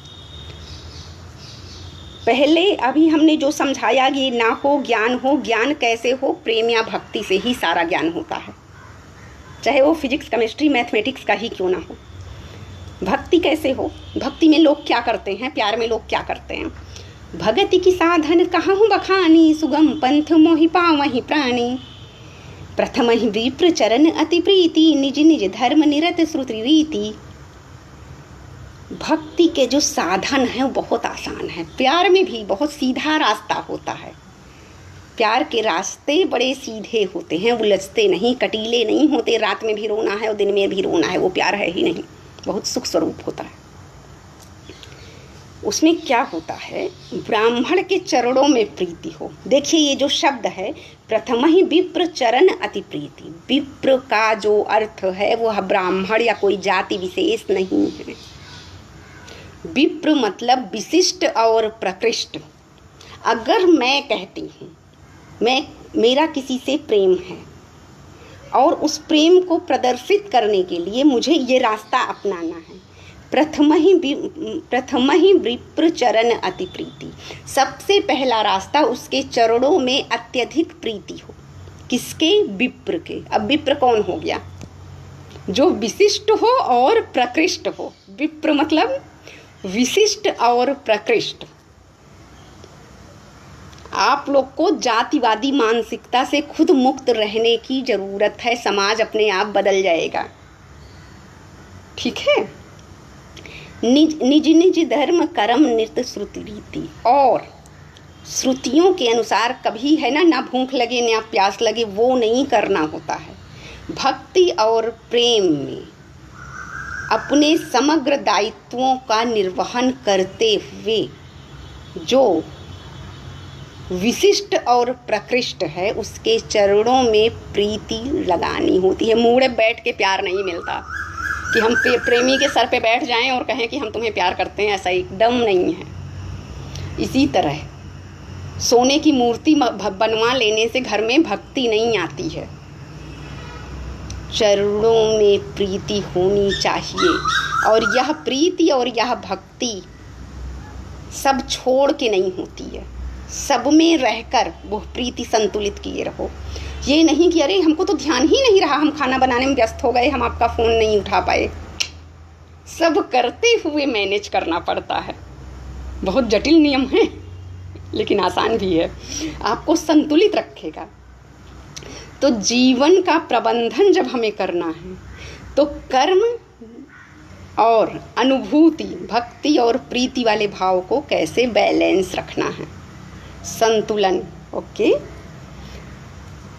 पहले अभी हमने जो समझाया ये ना हो ज्ञान हो, ज्ञान कैसे हो, प्रेम या भक्ति से ही सारा ज्ञान होता है, चाहे वो फिजिक्स केमिस्ट्री मैथमेटिक्स का ही क्यों ना हो। भक्ति कैसे हो, भक्ति में लोग क्या करते हैं, प्यार में लोग क्या करते हैं। भगति की साधन कहाँ बखानी, सुगम पंथ मोहि पावहि प्राणी। प्रथम ही विप्र चरण अति प्रीति, निज निज धर्म निरत श्रुति रीति। भक्ति के जो साधन है वो बहुत आसान है। प्यार में भी बहुत सीधा रास्ता होता है, प्यार के रास्ते बड़े सीधे होते हैं, उलझते नहीं, कटीले नहीं होते। रात में भी रोना है और दिन में भी रोना है, वो प्यार है ही नहीं, बहुत सुख स्वरूप होता है। उसमें क्या होता है, ब्राह्मण के चरणों में प्रीति हो। देखिए ये जो शब्द है, प्रथम ही विप्र चरण अति प्रीति। विप्र का जो अर्थ है वो ब्राह्मण या कोई जाति विशेष नहीं है। विप्र मतलब विशिष्ट और प्रकृष्ट। अगर मैं कहती हूँ मेरा किसी से प्रेम है और उस प्रेम को प्रदर्शित करने के लिए मुझे ये रास्ता अपनाना है, प्रथम ही विप्र चरण अति प्रीति। सबसे पहला रास्ता उसके चरणों में अत्यधिक प्रीति हो। किसके, विप्र के। अब विप्र कौन हो गया, जो विशिष्ट हो और प्रकृष्ट हो। विप्र मतलब विशिष्ट और प्रकृष्ट। आप लोग को जातिवादी मानसिकता से खुद मुक्त रहने की जरूरत है, समाज अपने आप बदल जाएगा। ठीक है, निज निज धर्म कर्म नृत्य श्रुति रीति। और श्रुतियों के अनुसार कभी है ना भूख लगे ना प्यास लगे, वो नहीं करना होता है। भक्ति और प्रेम में अपने समग्र दायित्वों का निर्वहन करते हुए जो विशिष्ट और प्रकृष्ट है उसके चरणों में प्रीति लगानी होती है। मुड़े बैठ के प्यार नहीं मिलता कि हम प्रेमी के सर पे बैठ जाएं और कहें कि हम तुम्हें प्यार करते हैं, ऐसा एकदम नहीं है। इसी तरह सोने की मूर्ति बनवा लेने से घर में भक्ति नहीं आती है। चरणों में प्रीति होनी चाहिए, और यह प्रीति और यह भक्ति सब छोड़ के नहीं होती है, सब में रहकर वो प्रीति संतुलित किए रहो। ये नहीं कि अरे हमको तो ध्यान ही नहीं रहा, हम खाना बनाने में व्यस्त हो गए, हम आपका फ़ोन नहीं उठा पाए। सब करते हुए मैनेज करना पड़ता है, बहुत जटिल नियम है लेकिन आसान भी है, आपको संतुलित रखेगा। तो जीवन का प्रबंधन जब हमें करना है तो कर्म और अनुभूति, भक्ति और प्रीति वाले भाव को कैसे बैलेंस रखना है, संतुलन। ओके,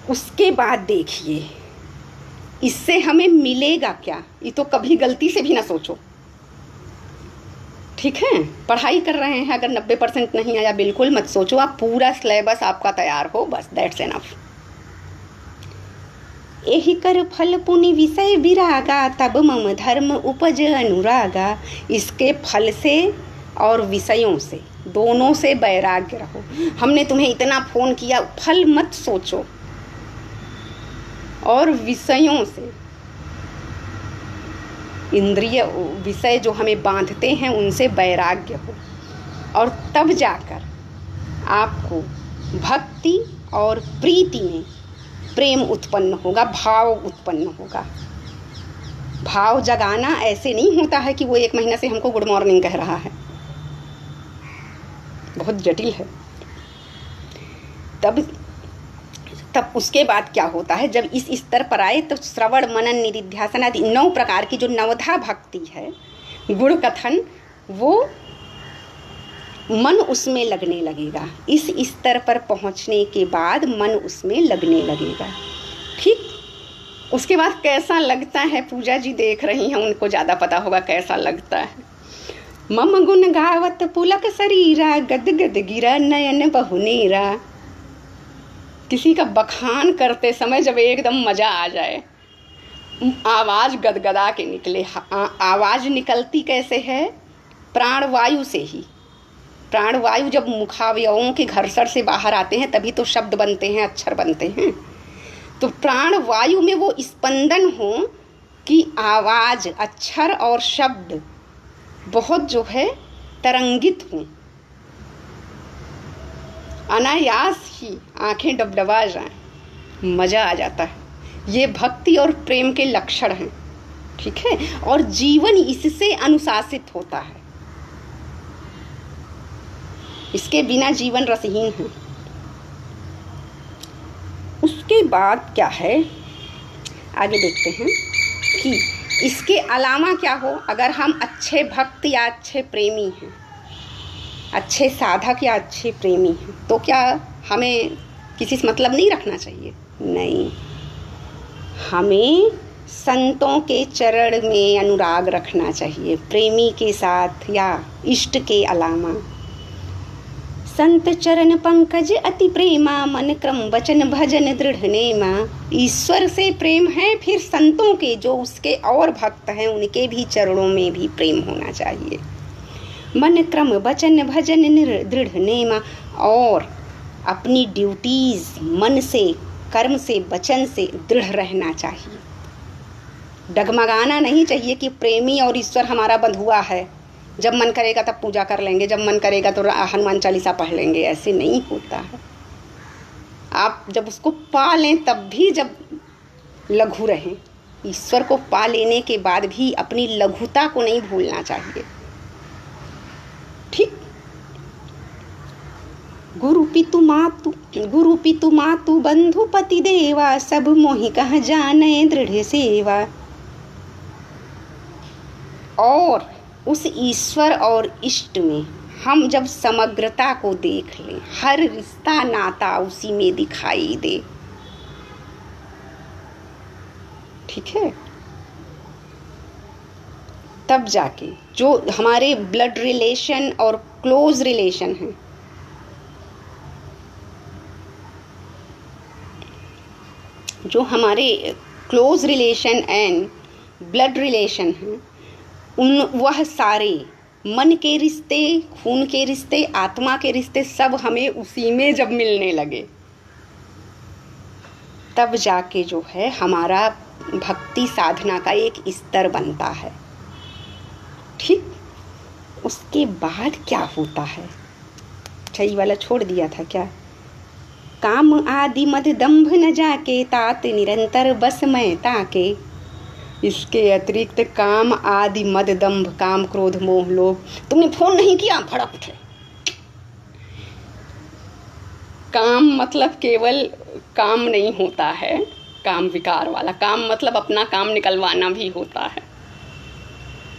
उसके बाद देखिए इससे हमें मिलेगा क्या, ये तो कभी गलती से भी ना सोचो। ठीक है, पढ़ाई कर रहे हैं, अगर 90% नहीं आया बिल्कुल मत सोचो, आप पूरा सिलेबस आपका तैयार हो, बस दैट्स एनफ। एहि कर फल पुनि विषय विरागा, तब मम धर्म उपज अनुरागा। इसके फल से और विषयों से, दोनों से वैराग्य रहो। हमने तुम्हें इतना फ़ोन किया, फल मत सोचो, और विषयों से, इंद्रिय विषय जो हमें बांधते हैं उनसे वैराग्य हो, और तब जाकर आपको भक्ति और प्रीति में प्रेम उत्पन्न होगा, भाव उत्पन्न होगा। भाव जगाना ऐसे नहीं होता है कि वो 1 महीना से हमको गुड मॉर्निंग कह रहा है, बहुत जटिल है। तब उसके बाद क्या होता है, जब इस स्तर पर आए तो श्रवण मनन निधिध्यासन आदि 9 प्रकार की जो नवधा भक्ति है, गुण कथन, वो मन उसमें लगने लगेगा। इस स्तर पर पहुंचने के बाद मन उसमें लगने लगेगा। ठीक, उसके बाद कैसा लगता है, पूजा जी देख रही हैं, उनको ज़्यादा पता होगा कैसा लगता है। मम गुण गावत पुलक शरीरा, गद गद गिरा नयन बहुनेरा। किसी का बखान करते समय जब एकदम मज़ा आ जाए, आवाज़ गदगदा के निकले। आवाज़ निकलती कैसे है? प्राणवायु से ही। प्राणवायु जब मुखावयवों के घर्षण से बाहर आते हैं तभी तो शब्द बनते हैं, अक्षर बनते हैं। तो प्राणवायु में वो स्पंदन हो कि आवाज़, अक्षर और शब्द बहुत जो है तरंगित हों, अनायास ही आंखें डबडबा जाएं, मज़ा आ जाता है। ये भक्ति और प्रेम के लक्षण हैं, ठीक है। और जीवन इससे अनुशासित होता है, इसके बिना जीवन रसहीन है। उसके बाद क्या है, आगे देखते हैं कि इसके अलावा क्या हो। अगर हम अच्छे भक्त या अच्छे प्रेमी हैं, अच्छे साधक या अच्छे प्रेमी हैं, तो क्या हमें किसी से मतलब नहीं रखना चाहिए? नहीं, हमें संतों के चरण में अनुराग रखना चाहिए, प्रेमी के साथ या इष्ट के अलावा। संत चरण पंकज अति प्रेमा, मन क्रम वचन भजन दृढ़ नेमा। ईश्वर से प्रेम है, फिर संतों के जो उसके और भक्त हैं उनके भी चरणों में भी प्रेम होना चाहिए। मन क्रम वचन भजन दृढ़ नेमा, और अपनी ड्यूटीज मन से, कर्म से, वचन से दृढ़ रहना चाहिए। डगमगाना नहीं चाहिए कि प्रेमी और ईश्वर हमारा बंधुआ है, जब मन करेगा तब पूजा कर लेंगे, जब मन करेगा तो हनुमान चालीसा पढ़ लेंगे। ऐसे नहीं होता है। आप जब उसको पा लें तब भी जब लघु रहें। ईश्वर को पा लेने के बाद भी अपनी लघुता को नहीं भूलना चाहिए, ठीक। गुरु पितु मातु बंधु पति देवा, सब मोहि कह जाने दृढ़ सेवा। और उस ईश्वर और इष्ट में हम जब समग्रता को देख लें, हर रिश्ता नाता उसी में दिखाई दे, ठीक है, तब जाके जो हमारे ब्लड रिलेशन और क्लोज रिलेशन हैं, जो हमारे close relation and blood relation हैं, वह सारे मन के रिश्ते, खून के रिश्ते, आत्मा के रिश्ते सब हमें उसी में जब मिलने लगे, तब जाके जो है हमारा भक्ति साधना का एक स्तर बनता है, ठीक। उसके बाद क्या होता है? छई वाला छोड़ दिया था क्या? काम आदि मद दंभ न जाके, तात निरंतर बस मैं ताके। इसके अतिरिक्त काम आदि मद दंभ, काम क्रोध मोह लोभ। तुमने फोन नहीं किया, फड़क उठे। काम मतलब केवल काम नहीं होता है, काम विकार वाला काम मतलब अपना काम निकलवाना भी होता है,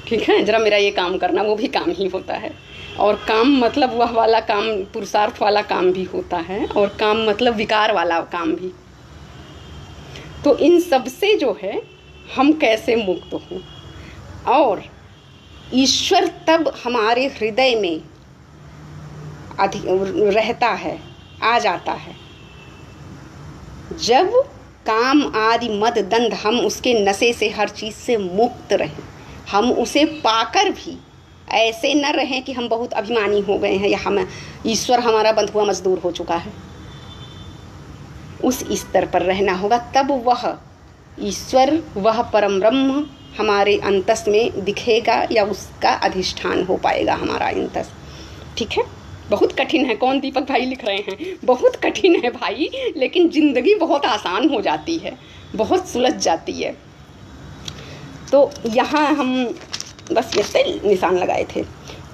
ठीक है। जरा मेरा ये काम करना, वो भी काम ही होता है। और काम मतलब वह वाला काम, पुरुषार्थ वाला काम भी होता है, और काम मतलब विकार वाला काम भी। तो इन सब से जो है हम कैसे मुक्त हों, और ईश्वर तब हमारे हृदय में रहता है, आ जाता है, जब काम आदि मद दंध, हम उसके नशे से, हर चीज़ से मुक्त रहें। हम उसे पाकर भी ऐसे न रहें कि हम बहुत अभिमानी हो गए हैं या हम ईश्वर हमारा बंधुआ मजदूर हो चुका है। उस स्तर पर रहना होगा, तब वह ईश्वर, वह परम ब्रह्म हमारे अंतस में दिखेगा या उसका अधिष्ठान हो पाएगा हमारा अंतस, ठीक है। बहुत कठिन है। कौन दीपक भाई लिख रहे हैं? बहुत कठिन है भाई, लेकिन ज़िंदगी बहुत आसान हो जाती है, बहुत सुलझ जाती है। तो यहाँ हम बस ऐसे निशान लगाए थे,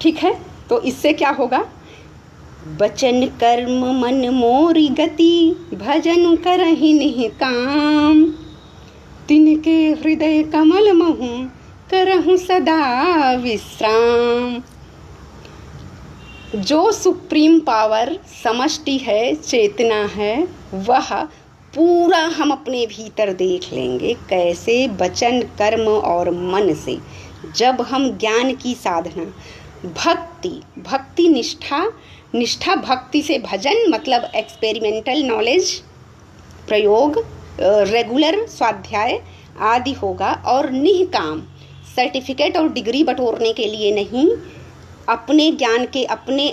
ठीक है। तो इससे क्या होगा? वचन कर्म मन मोरी गति, भजन करहि निहि काम। तिनके हृदय कमल महु, करहु सदा विश्राम। जो सुप्रीम पावर, समष्टि है, चेतना है, वह पूरा हम अपने भीतर देख लेंगे कैसे वचन, कर्म और मन से जब हम ज्ञान की साधना, भक्ति निष्ठा भक्ति से भजन मतलब एक्सपेरिमेंटल नॉलेज, प्रयोग, रेगुलर स्वाध्याय आदि होगा, और निष्काम सर्टिफिकेट और डिग्री बटोरने के लिए नहीं, अपने ज्ञान के, अपने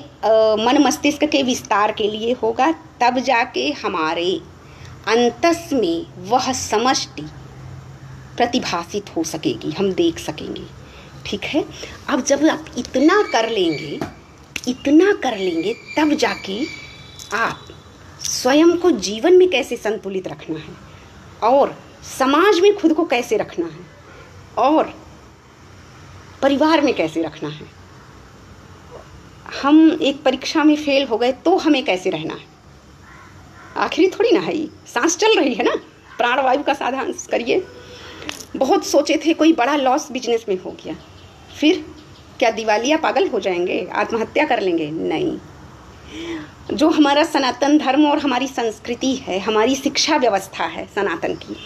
मन मस्तिष्क के विस्तार के लिए होगा। तब जाके हमारे अंतस में वह समष्टि प्रतिभासित हो सकेगी, हम देख सकेंगे। ठीक है, अब जब आप इतना कर लेंगे तब जाके आप स्वयं को जीवन में कैसे संतुलित रखना है, और समाज में खुद को कैसे रखना है, और परिवार में कैसे रखना है। हम एक परीक्षा में फेल हो गए तो हमें कैसे रहना है, आखिरी थोड़ी ना है, ये सांस चल रही है ना, प्राणवायु का साधन करिए। बहुत सोचे थे कोई बड़ा लॉस बिजनेस में हो गया, फिर क्या दिवालिया पागल हो जाएंगे, आत्महत्या कर लेंगे? नहीं। जो हमारा सनातन धर्म और हमारी संस्कृति है, हमारी शिक्षा व्यवस्था है सनातन की,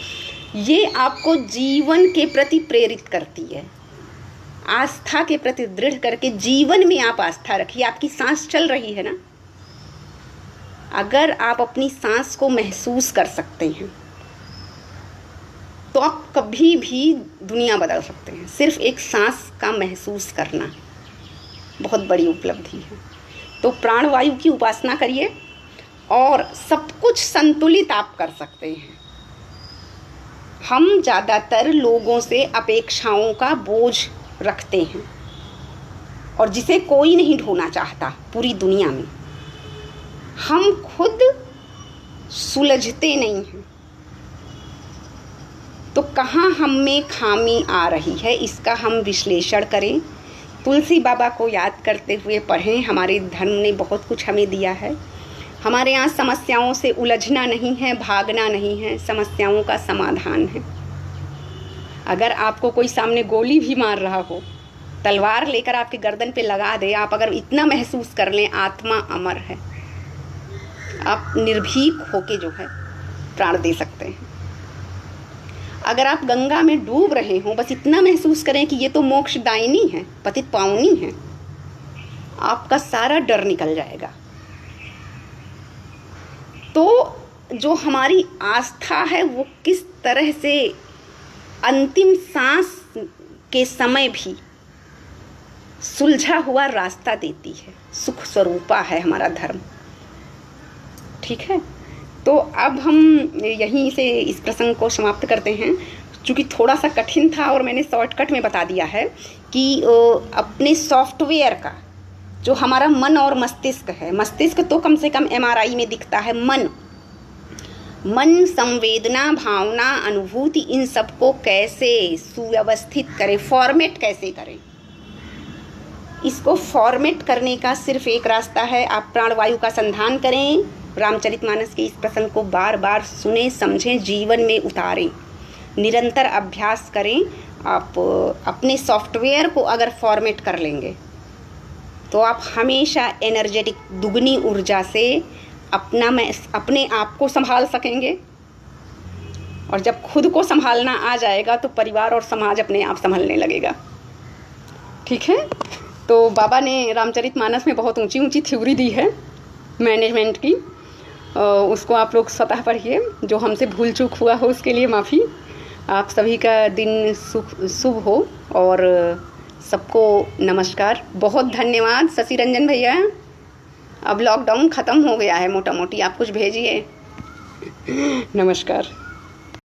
ये आपको जीवन के प्रति प्रेरित करती है। आस्था के प्रति दृढ़ करके जीवन में आप आस्था रखिए। आपकी सांस चल रही है ना, अगर आप अपनी सांस को महसूस कर सकते हैं तो आप कभी भी दुनिया बदल सकते हैं। सिर्फ एक सांस का महसूस करना बहुत बड़ी उपलब्धि है। तो प्राणवायु की उपासना करिए और सब कुछ संतुलित आप कर सकते हैं। हम ज़्यादातर लोगों से अपेक्षाओं का बोझ रखते हैं, और जिसे कोई नहीं ढोना चाहता पूरी दुनिया में। हम खुद सुलझते नहीं हैं, तो कहाँ हम में खामी आ रही है, इसका हम विश्लेषण करें। तुलसी बाबा को याद करते हुए पढ़ें। हमारे धर्म ने बहुत कुछ हमें दिया है। हमारे यहाँ समस्याओं से उलझना नहीं है, भागना नहीं है, समस्याओं का समाधान है। अगर आपको कोई सामने गोली भी मार रहा हो, तलवार लेकर आपके गर्दन पे लगा दे, आप अगर इतना महसूस कर लें, आत्मा अमर है, आप निर्भीक होके जो है प्राण दे सकते हैं। अगर आप गंगा में डूब रहे हो, बस इतना महसूस करें कि ये तो मोक्षदायिनी है, पतित पावनी है, आपका सारा डर निकल जाएगा। तो जो हमारी आस्था है वो किस तरह से अंतिम सांस के समय भी सुलझा हुआ रास्ता देती है। सुख स्वरूपा है हमारा धर्म। ठीक है, तो अब हम यहीं से इस प्रसंग को समाप्त करते हैं। चूँकि थोड़ा सा कठिन था और मैंने शॉर्टकट में बता दिया है कि अपने सॉफ्टवेयर का जो हमारा मन और मस्तिष्क है, मस्तिष्क तो कम से कम MRI में दिखता है, मन संवेदना, भावना, अनुभूति, इन सबको कैसे सुव्यवस्थित करें, फॉर्मेट कैसे करें। इसको फॉर्मेट करने का सिर्फ एक रास्ता है, आप प्राणवायु का संधान करें, रामचरितमानस के इस प्रसंग को बार बार सुने, समझें, जीवन में उतारें, निरंतर अभ्यास करें। आप अपने सॉफ्टवेयर को अगर फॉर्मेट कर लेंगे तो आप हमेशा एनर्जेटिक, दुगनी ऊर्जा से अपने आप को संभाल सकेंगे। और जब खुद को संभालना आ जाएगा तो परिवार और समाज अपने आप संभलने लगेगा। ठीक है, तो बाबा ने रामचरितमानस में बहुत ऊंची ऊंची थ्योरी दी है मैनेजमेंट की, उसको आप लोग स्वतः पढ़िए। जो हमसे भूल चूक हुआ हो उसके लिए माफ़ी। आप सभी का दिन शुभ हो और सबको नमस्कार। बहुत धन्यवाद शशि रंजन भैया। अब लॉकडाउन ख़त्म हो गया है मोटा मोटी, आप कुछ भेजिए। नमस्कार।